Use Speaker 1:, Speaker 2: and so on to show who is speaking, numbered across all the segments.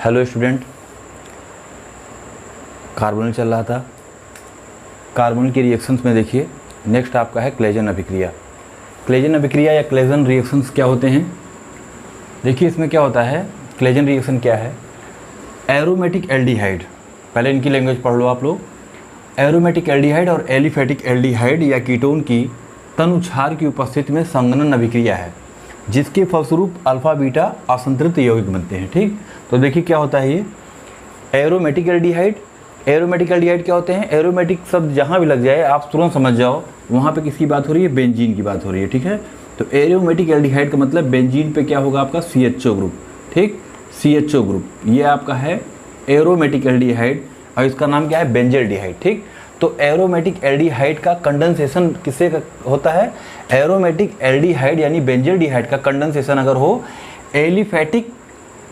Speaker 1: Hello student, carbonyl चल रहा था। कार्बोनिल के रिएक्शंस में देखिए नेक्स्ट आपका है क्लेजन अभिक्रिया। क्लेजन अभिक्रिया या क्लेजन रिएक्शंस क्या होते हैं? देखिए इसमें क्या होता है, क्लेजन रिएक्शन क्या है? एरोमेटिक एल्डिहाइड, पहले इनकी लैंग्वेज पढ़ लो आप लोग। एरोमेटिक एल्डिहाइड और एलिफेटिक एल्डिहाइड या कीटोन की तनुछार की उपस्थिति में संघनन अभिक्रिया है, जिसके फलस्वरूप अल्फा बीटा असंतृप्त यौगिक बनते हैं। ठीक, तो देखिए क्या होता है ये एरोमेटिक एल्डिहाइड। एरोमेटिक एल्डिहाइड क्या होते हैं? एरोमेटिक शब्द जहाँ भी लग जाए आप तुरंत समझ जाओ वहाँ पे किसकी बात हो रही है, बेंजीन की बात हो रही है। ठीक है, तो एरोमेटिक एल्डिहाइड का मतलब बेंजीन पे क्या होगा आपका CHO ग्रुप। ठीक, CHO ग्रुप ये आपका है एरोमेटिक एल्डिहाइड और इसका नाम क्या है, बेंजल्डिहाइड। ठीक, तो एरोमेटिक एल्डिहाइड का कंडेंसेशन किससे होता है? एरोमेटिक एल्डिहाइड यानी बेंजल्डिहाइड का कंडेंसेशन अगर हो एलिफेटिक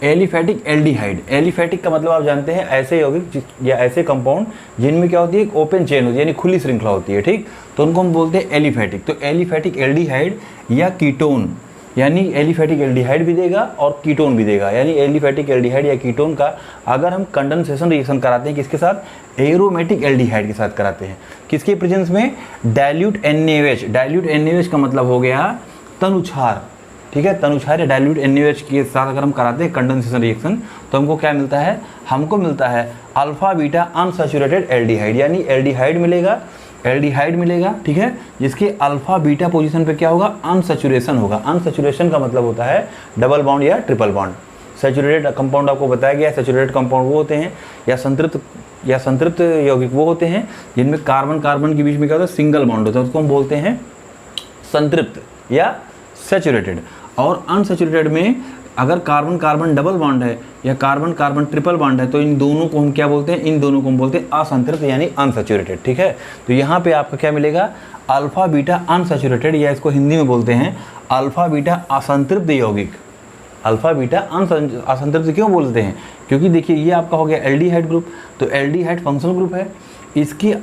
Speaker 1: एल्डिहाइड। एलिफेटिक का मतलब आप जानते हैं ऐसे यौगिक या ऐसे कंपाउंड जिनमें क्या होती है, एक ओपन चेन होती है यानी खुली श्रृंखला होती है। ठीक, तो उनको हम बोलते हैं एलिफेटिक। तो एलिफेटिक एल्डिहाइड या कीटोन, यानी एलिफेटिक एल्डिहाइड भी देगा और कीटोन भी देगा। यानी एलिफेटिक एल्डिहाइड या कीटोन का अगर हम कंडेंसेशन रिएक्शन कराते हैं किसके साथ? एरोमेटिक एल्डिहाइड के साथ कराते हैं। किसके प्रेजेंस में? Dilute NaOH। डाइल्यूट NaOH का मतलब हो गया तनुछार। ठीक है, तनुछार या डाइल्यूट NaOH के साथ अगर हम कराते हैं कंडेंसेशन रिएक्शन तो हमको क्या मिलता है? हमको मिलता है अल्फा बीटा अनसैचुरेटेड एल्डिहाइड, यानी एल्डिहाइड मिलेगा। ठीक है, जिसके अल्फा बीटा पोजीशन पे क्या होगा? अनसैचुरेशन होगा। अनसैचुरेशन का मतलब होता है डबल बॉन्ड या ट्रिपल बॉन्ड। सैचुरेटेड कंपाउंड आपको बताया गया, सैचुरेटेड कंपाउंड वो होते हैं या संतृप्त यौगिक वो होते हैं जिनमें कार्बन कार्बन के बीच में क्या होता है, सिंगल बॉन्ड होता है, उसको हम बोलते हैं संतृप्त या सैचुरेटेड। और अनसैचुरेटेड में अगर कार्बन कार्बन डबल बॉन्ड है या कार्बन कार्बन ट्रिपल बॉन्ड है तो इन दोनों को हम क्या बोलते हैं? इन दोनों को हम बोलते हैं असंतृप्त यानी अनसैचुरेटेड। ठीक है, तो यहाँ पे आपका क्या मिलेगा? अल्फा बीटा अनसैचुरेटेड, या इसको हिंदी में बोलते हैं अल्फा बीटा असंतृप्त यौगिक। अल्फा बीटा असंतृप्त क्यों बोलते हैं? क्योंकि देखिए ये आपका हो गया एल्डिहाइड ग्रुप, तो एल्डिहाइड फंक्शनल ग्रुप है, इसकी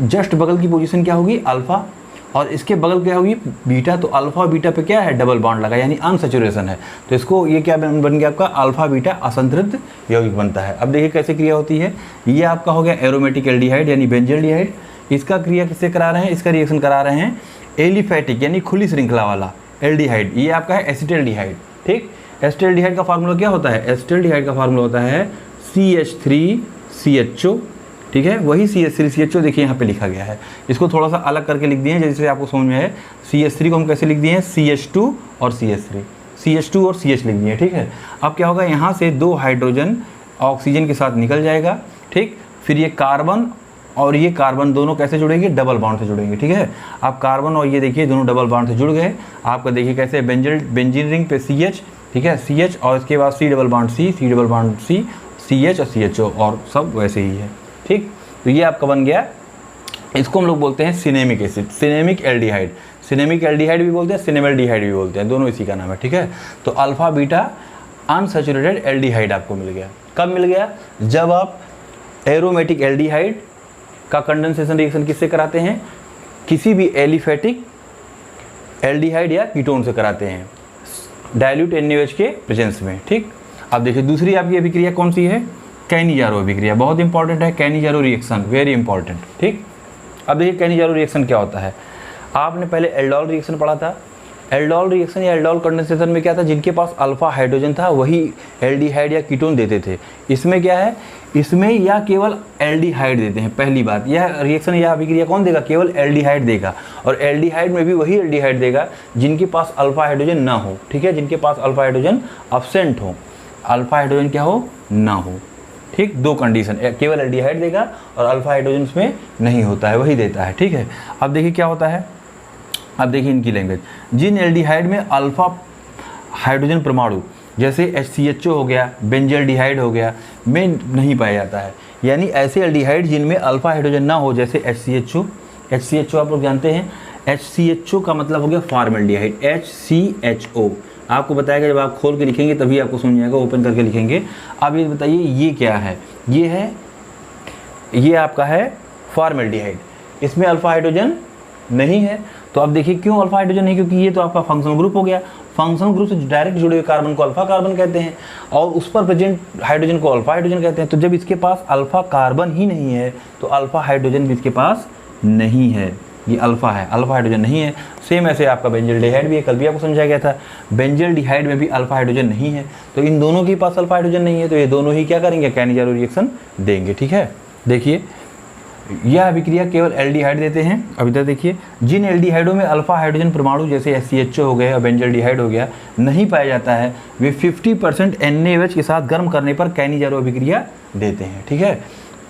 Speaker 1: जस्ट बगल की पोजीशन क्या होगी? अल्फा, और इसके बगल क्या होगी? बीटा। तो अल्फा बीटा पे क्या है? डबल बॉन्ड लगा यानी अनसैचुरेशन है, तो इसको ये क्या बन गया आपका? अल्फा बीटा असंतृप्त यौगिक बनता है। अब देखिए कैसे क्रिया होती है। ये आपका हो गया एरोमेटिक एल्डिहाइड यानी बेंजल्डिहाइड। इसका क्रिया किससे करा रहे हैं? इसका रिएक्शन करा रहे हैं एलिफेटिक यानी खुली श्रृंखला वाला एल्डिहाइड। ये आपका है एसिटाल्डिहाइड। ठीक, एसिटाल्डिहाइड का फार्मूला क्या होता है? एसिटाल्डिहाइड का फार्मूला होता है CH3CHO। ठीक है, वही CH3CHO देखिए यहाँ पे लिखा गया है। इसको थोड़ा सा अलग करके लिख दिए हैं जैसे आपको समझ में आए। CH3 को हम कैसे लिख दिए हैं? CH2 और CH2 और CH लिख दिए। ठीक है, अब क्या होगा? यहाँ से 2 हाइड्रोजन ऑक्सीजन के साथ निकल जाएगा। ठीक, फिर ये कार्बन और ये कार्बन दोनों कैसे जुड़ेंगे? डबल बॉन्ड से जुड़ेंगे। ठीक है, अब कार्बन और ये देखिए दोनों डबल बॉन्ड से जुड़ गए। आपका देखिए कैसे बेंजीन रिंग पे CH, ठीक है, CH और इसके बाद C double bond C, CH और CHO और सब वैसे ही है। ठीक, तो ये आपका बन गया। इसको हम लोग बोलते हैं cinnamic acid, cinnamic aldehyde. Cinnamic aldehyde भी बोलते हैं, सिनेमल्डिहाइड भी बोलते हैं, दोनों इसी का नाम है। ठीक है, तो अल्फा बीटा अनसैचुरेटेड एल्डिहाइड आपको मिल गया। कब मिल गया? जब आप एरोमेटिक एल्डिहाइड का कंडेंसेशन रिएक्शन किससे कराते हैं? किसी भी एलिफेटिक एल्डिहाइड या कीटोन से कराते हैं डाइल्यूट NaOH के प्रेजेंस में। ठीक, अब देखिए दूसरी आपकी अभिक्रिया कौन सी है? कैनिजारो अभिक्रिया, बहुत इंपॉर्टेंट है कैनिजारो रिएक्शन, वेरी इंपॉर्टेंट। ठीक, अब देखिए कैनिजारो रिएक्शन क्या होता है। आपने पहले एल्डोल रिएक्शन पढ़ा था। एल्डोल रिएक्शन या एल्डोल कंडेंसेशन में क्या था? जिनके पास अल्फा हाइड्रोजन था वही एल्डिहाइड या कीटोन देते थे। इसमें क्या है? इसमें या केवल एल्डिहाइड देते हैं। पहली बात, यह रिएक्शन या अभिक्रिया कौन देगा? केवल एल्डिहाइड देगा, और एल्डिहाइड में भी वही एल्डिहाइड देगा जिनके पास अल्फा हाइड्रोजन ना हो। ठीक है, जिनके पास अल्फा हाइड्रोजन अब्सेंट हो, अल्फा हाइड्रोजन क्या हो? ना हो। ठीक, 2 कंडीशन, केवल एल्डिहाइड देगा और अल्फा हाइड्रोजन उसमें नहीं होता है, वही देता है। ठीक है, अब देखिए क्या होता है। अब देखिए इनकी लैंग्वेज, जिन एल्डिहाइड में अल्फा हाइड्रोजन परमाणु जैसे HCHO हो गया, बेंजल्डिहाइड हो गया, में नहीं पाया जाता है, यानी ऐसे एल्डिहाइड जिनमें अल्फा हाइड्रोजन ना हो जैसे HCHO आप लोग जानते हैं। HCHO का मतलब हो गया फॉर्मल्डिहाइड, HCHO आपको बताएगा, जब आप खोल के लिखेंगे तभी आपको समझ आएगा, ओपन करके लिखेंगे। अब ये बताइए ये क्या है? ये आपका है फॉर्मल्डिहाइड, इसमें अल्फा हाइड्रोजन नहीं है, तो अब देखिए क्यों अल्फा हाइड्रोजन नहीं, क्योंकि ये तो आपका फंक्शनल ग्रुप हो गया, फंक्शनल ग्रुप से डायरेक्ट जुड़े हुए कार्बन को अल्फा कार्बन कहते हैं और उस पर प्रेजेंट हाइड्रोजन को अल्फा हाइड्रोजन कहते हैं। तो जब इसके पास अल्फा कार्बन ही नहीं है तो अल्फा हाइड्रोजन भी इसके पास नहीं है, ये अल्फा है, अल्फा हाइड्रोजन नहीं है। सेम ऐसे आपका बेंजल्डिहाइड भी है, कल भी आपको समझाया गया था, बेंजल्डिहाइड में भी अल्फा हाइड्रोजन नहीं है, तो इन दोनों के पास अल्फा हाइड्रोजन नहीं है, तो ये दोनों ही क्या करेंगे, कैनिजारो रिएक्शन देंगे। ठीक है, देखिए यह अभिक्रिया केवल एल्डिहाइड देते हैं। अभी तक देखिए जिन एल्डिहाइडों में अल्फा हाइड्रोजन परमाणु जैसे SCHO हो गए और बेंजल्डिहाइड हो गया नहीं पाया जाता है, वे 50% NaOH के साथ गर्म करने पर कैनिजारो अभिक्रिया देते हैं। ठीक है,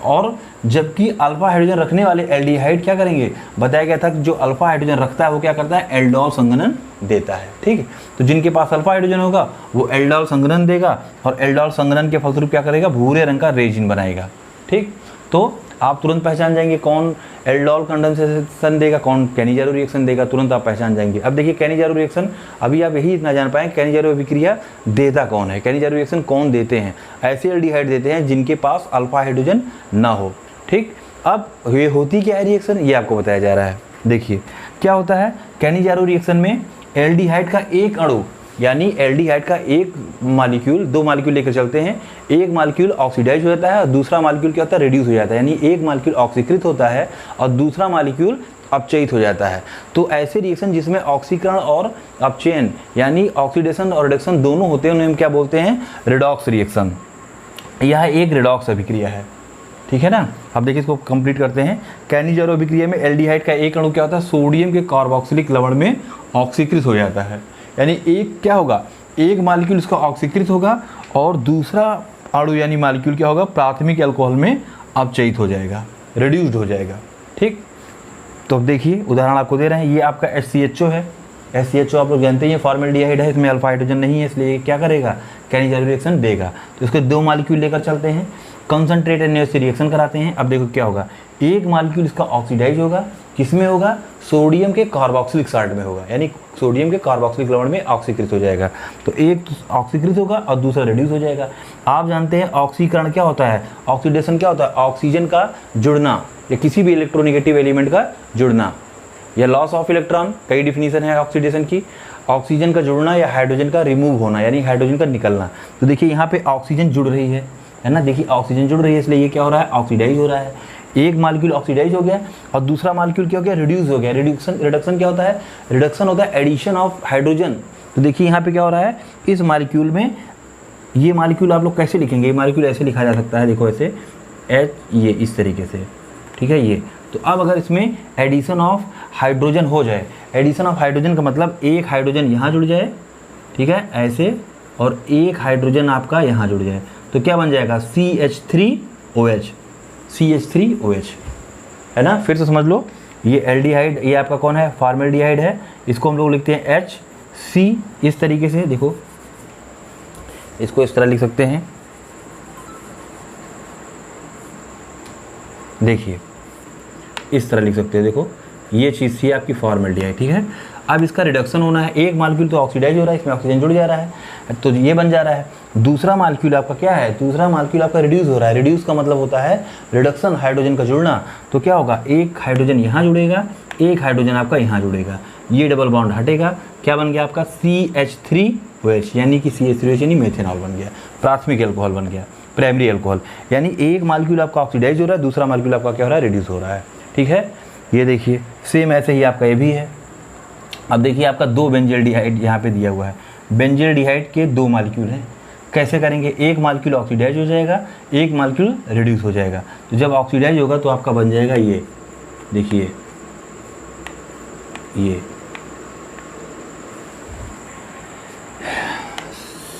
Speaker 1: और जबकि अल्फा हाइड्रोजन रखने वाले एल्डिहाइड क्या करेंगे, बताया गया था कि जो अल्फा हाइड्रोजन रखता है वो क्या करता है, एल्डोल संघनन देता है। ठीक है, तो जिनके पास अल्फा हाइड्रोजन होगा वो एल्डोल संघनन देगा और एल्डोल संघनन के फलस्वरूप क्या करेगा, भूरे रंग का रेजिन बनाएगा। ठीक, तो आप तुरंत पहचान जाएंगे कौन एल्डोल कंडेंसेशन देगा, कौन कैनिजारो रिएक्शन देगा, तुरंत आप पहचान जाएंगे। अब देखिए कैनिजारो रिएक्शन, अभी आप यही इतना जान पाएँ कैनिजारो अभिक्रिया देता कौन है, कैनिजारो रिएक्शन कौन देते हैं, ऐसे एल्डिहाइड देते हैं जिनके पास अल्फा हाइड्रोजन ना हो। ठीक, अब ये होती क्या है रिएक्शन, ये आपको बताया जा रहा है। देखिए क्या होता है, कैनिजारो रिएक्शन में एल्डिहाइड का एक अणु यानी एल्डिहाइड का एक मालिक्यूल, दो मालिक्यूल लेकर चलते हैं, एक मालिक्यूल ऑक्सीडाइज हो जाता है और दूसरा मालिक्यूल क्या होता है, रिड्यूस हो जाता है, यानी एक मालिक्यूल ऑक्सीकृत होता है और दूसरा मालिक्यूल अपचयित हो जाता है। तो ऐसे रिएक्शन जिसमें ऑक्सीकरण और अपचयन यानी ऑक्सीडेशन और रिडक्शन दोनों होते हैं उन्हें हम क्या बोलते हैं, रिडॉक्स रिएक्शन। यह एक रिडॉक्स अभिक्रिया है। ठीक है ना, अब देखिए इसको कंप्लीट करते हैं। कैनिजारो अभिक्रिया में एल्डिहाइड का एक अणु क्या होता है, सोडियम के कार्बोक्सिलिक लवण में ऑक्सीकृत हो जाता है, यानी एक क्या होगा, एक मालिक्यूल इसका ऑक्सीकृत होगा और दूसरा अणु यानी मालिक्यूल क्या होगा, प्राथमिक अल्कोहल में अपचयित हो जाएगा, रिड्यूस्ड हो जाएगा। ठीक, तो अब देखिए उदाहरण आपको दे रहे हैं, ये आपका SCHO है, SCHO आप लोग जानते हैं फॉर्मेल्डिहाइड है, इसमें अल्फा हाइड्रोजन नहीं है इसलिए क्या करेगा, कैनिजारो रिएक्शन देगा। तो इसके दो मालिक्यूल लेकर चलते हैं, कंसंट्रेट NaOH से रिएक्शन कराते हैं। अब देखो क्या होगा, एक मालिक्यूल इसका ऑक्सीडाइज होगा, किसमें होगा, सोडियम के कार्बोक्सिलिक साल्ट में होगा, यानी सोडियम के कार्बोक्सिलिक लवण में ऑक्सीकृत हो जाएगा। तो एक ऑक्सीकृत होगा और दूसरा रिड्यूस हो जाएगा। आप जानते हैं ऑक्सीकरण क्या होता है, ऑक्सीडेशन क्या होता है, ऑक्सीजन का जुड़ना या किसी भी इलेक्ट्रोनेगेटिव एलिमेंट का जुड़ना या लॉस ऑफ इलेक्ट्रॉन, कई डिफिनीशन है ऑक्सीडेशन की, ऑक्सीजन का जुड़ना या हाइड्रोजन का रिमूव होना यानी हाइड्रोजन का निकलना। तो देखिए यहाँ पे ऑक्सीजन जुड़ रही है ना, देखिए ऑक्सीजन जुड़ रही है इसलिए ये क्या हो रहा है, ऑक्सीडाइज हो रहा है। एक मालिक्यूल ऑक्सीडाइज हो गया और दूसरा मालिक्यूल क्या हो गया, रिड्यूस हो गया। रिडक्शन क्या होता है, रिडक्शन होता है एडिशन ऑफ हाइड्रोजन। तो देखिए यहाँ पे क्या हो रहा है, इस मालिक्यूल में, ये मालिक्यूल आप लोग कैसे लिखेंगे, ये मालिक्यूल ऐसे लिखा जा सकता है, देखो ऐसे H, ये इस तरीके से। ठीक है, ये तो अब अगर इसमें एडिशन ऑफ हाइड्रोजन हो जाए, एडिशन ऑफ हाइड्रोजन का मतलब एक हाइड्रोजन यहाँ जुड़ जाए, ठीक है ऐसे, और एक हाइड्रोजन आपका यहाँ जुड़ जाए, तो क्या बन जाएगा, CH3OH, CH3OH, है ना। फिर से समझ लो, ये एल्डिहाइड, ये आपका कौन है, फॉर्मेल्डिहाइड है, इसको हम लोग लिखते हैं HC इस तरीके से, देखो इसको इस तरह लिख सकते हैं, देखिए इस तरह लिख सकते हैं, देखो ये चीज़ थी आपकी फॉर्मेल्डिहाइड। ठीक है, अब इसका रिडक्शन होना है, एक मालिक्यूल तो ऑक्सीडाइज हो रहा है, इसमें ऑक्सीजन जुड़ जा रहा है तो ये बन जा रहा है। दूसरा मालिक्यूल आपका क्या है, दूसरा मालिक्यूल आपका रिड्यूस हो रहा है। रिड्यूस का मतलब होता है रिडक्शन, हाइड्रोजन का जुड़ना। तो क्या होगा, एक हाइड्रोजन यहाँ जुड़ेगा, एक हाइड्रोजन आपका यहाँ जुड़ेगा, ये डबल बॉन्ड हटेगा, क्या बन गया आपका CH3OH, यानी कि CH3OH यानी मेथेनॉल बन गया, प्राथमिक अल्कोहल बन गया, प्राइमरी अल्कोहल। यानी एक मालिक्यूल आपका ऑक्सीडाइज हो रहा है, दूसरा मालिक्यूल आपका क्या हो रहा है, रिड्यूस हो रहा है। ठीक है, ये देखिए सेम ऐसे ही आपका ये भी है। अब देखिए आपका दो बेंजल्डिहाइड यहाँ पे दिया हुआ है, बेंजल्डिहाइड के दो मालिक्यूल हैं, कैसे करेंगे, एक मालिक्यूल ऑक्सीडाइज हो जाएगा, एक मालिक्यूल रिड्यूस हो जाएगा। तो जब ऑक्सीडाइज होगा तो आपका बन जाएगा ये, देखिए ये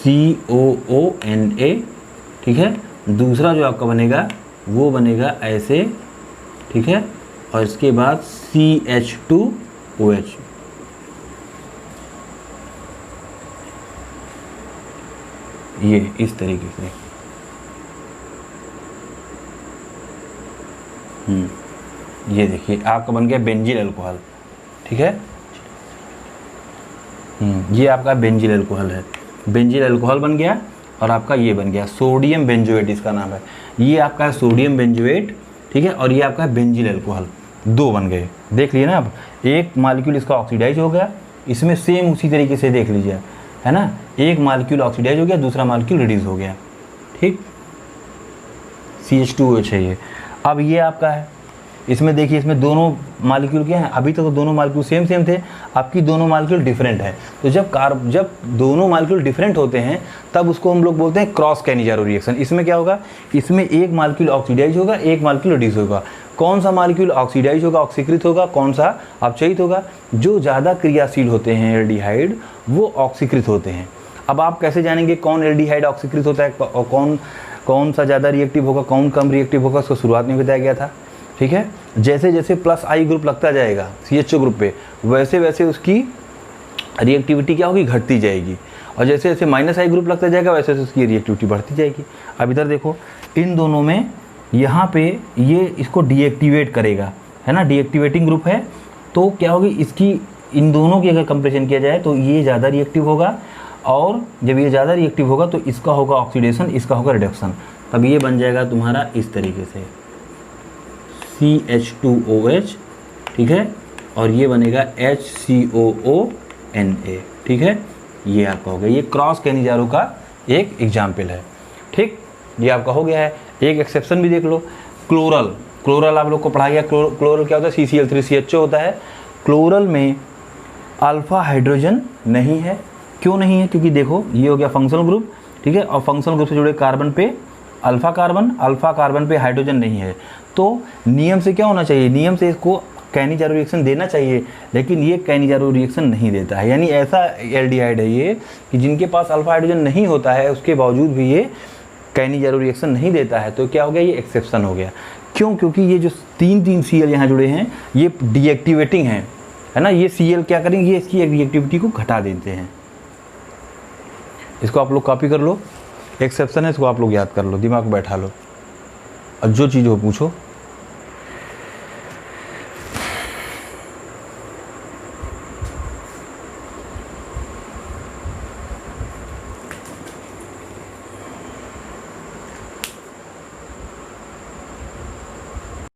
Speaker 1: COONA। ठीक है, दूसरा जो आपका बनेगा वो बनेगा ऐसे, ठीक है, और इसके बाद CH2OH। ये इस तरीके से, ये देखिए आपका बन गया बेंजील अल्कोहल। ठीक है, ये आपका बेंजील अल्कोहल है, बेंजील अल्कोहल बन गया और आपका ये बन गया सोडियम बेंजोएट, इसका नाम है। ये आपका है सोडियम बेंजोएट, ठीक है, और ये आपका है बेंजील अल्कोहल। 2 बन गए। देख लिए ना, अब एक मालिक्यूल इसका ऑक्सीडाइज हो गया, इसमें सेम उसी तरीके से देख लीजिए, है ना, एक मालिक्यूल ऑक्सीडाइज हो गया, दूसरा मालिक्यूल रिड्यूस हो गया, ठीक, CH2OH है ये। अब ये आपका है, इसमें देखिए इसमें दोनों मालिक्यूल क्या हैं, अभी तक तो दोनों मालिक्यूल सेम सेम थे, आपकी दोनों मालिक्यूल डिफरेंट है। तो जब दोनों मालिक्यूल डिफरेंट होते हैं तब उसको हम लोग बोलते हैं क्रॉस कैनिजारो रिएक्शन। इसमें क्या होगा, इसमें एक मालिक्यूल ऑक्सीडाइज होगा, एक मालिक्यूल रिड्यूस होगा। कौन सा मालिक्यूल ऑक्सीडाइज होगा, ऑक्सीकृत होगा, कौन सा अपचयित होगा? जो ज़्यादा क्रियाशील होते हैं एल्डिहाइड वो ऑक्सीकृत होते हैं। अब आप कैसे जानेंगे कौन एल्डिहाइड ऑक्सीकृत होता है और कौन सा ज़्यादा रिएक्टिव होगा, कौन कम रिएक्टिव होगा, उसको शुरुआत में बताया गया था, ठीक है। जैसे जैसे +I ग्रुप लगता जाएगा CHO ग्रुप पे, वैसे वैसे उसकी रिएक्टिविटी क्या होगी, घटती जाएगी, और जैसे जैसे -I ग्रुप लगता जाएगा वैसे वैसे उसकी रिएक्टिविटी बढ़ती जाएगी। अब इधर देखो, इन दोनों में यहाँ पे ये इसको डीएक्टिवेट करेगा, है ना, डीएक्टिवेटिंग ग्रुप है, तो क्या होगी इसकी, इन दोनों की अगर कंपेरिजन किया जाए तो ये ज़्यादा रिएक्टिव होगा, और जब ये ज़्यादा रिएक्टिव होगा तो इसका होगा ऑक्सीडेशन, इसका होगा रिडक्शन। तब ये बन जाएगा तुम्हारा इस तरीके से CH2OH, ठीक है, और ये बनेगा HCOONA, ठीक है। ये आपका हो गया, ये क्रॉस कैनिजारो का एक एग्जाम्पल है, ठीक, ये आपका हो गया है। एक एक्सेप्शन भी देख लो, क्लोरल आप लोग को पढ़ा गया। क्लोरल क्या होता है, CCl3CHO होता है। क्लोरल में अल्फा हाइड्रोजन नहीं है। क्यों नहीं है? क्योंकि देखो ये हो गया फंक्शनल ग्रुप, ठीक है, और फंक्शनल ग्रुप से जुड़े कार्बन पे अल्फा कार्बन पे हाइड्रोजन नहीं है। तो नियम से क्या होना चाहिए, नियम से इसको कैनिजारो रिएक्शन देना चाहिए, लेकिन ये कैनिजारो रिएक्शन नहीं देता है। यानी ऐसा एल्डिहाइड है ये कि जिनके पास अल्फा हाइड्रोजन नहीं होता है, उसके बावजूद भी ये कैनिजारो रिएक्शन नहीं देता है। तो क्या हो गया, ये एक्सेप्शन हो गया। क्यों? क्योंकि ये जो तीन Cl यहाँ जुड़े हैं ये डीएक्टिवेटिंग है ना, ये Cl क्या करेंगे, ये इसकी रिएक्टिविटी को घटा देते हैं। इसको आप लोग कॉपी कर लो, एक्सेप्शन है, इसको आप लोग याद कर लो, दिमाग बैठा लो, और जो चीज़ हो पूछो।